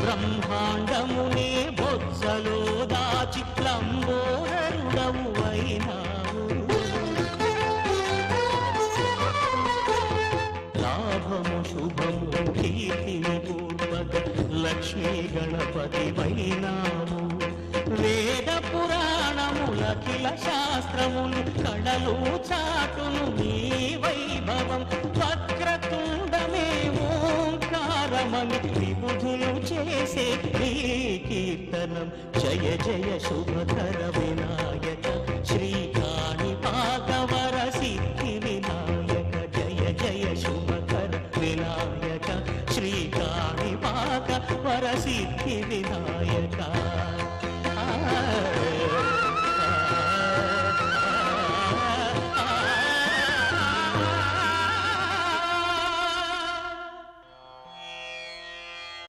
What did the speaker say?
బ్రహ్మాండమునే బొజ్జలో దాచి లంబోదరుడవు అయినావు. లాభము శుభము కీర్తిని పూర్వక లక్ష్మీ గణపతి వైనాము. వేద పురాణములఖిల శాస్త్రములు కళలు చాటును నీ వైభవం. వక్రతుండమే ఓంకారమని విబుధులు చేసే నీ కీర్తనం. జయ జయ శుభకర వినాయక శ్రీకాణిపాకవర సిద్ధి వినాయక. జయ జయ శుభకర వినాయక శ్రీకాణిపాకవర సిద్ధి వినాయక.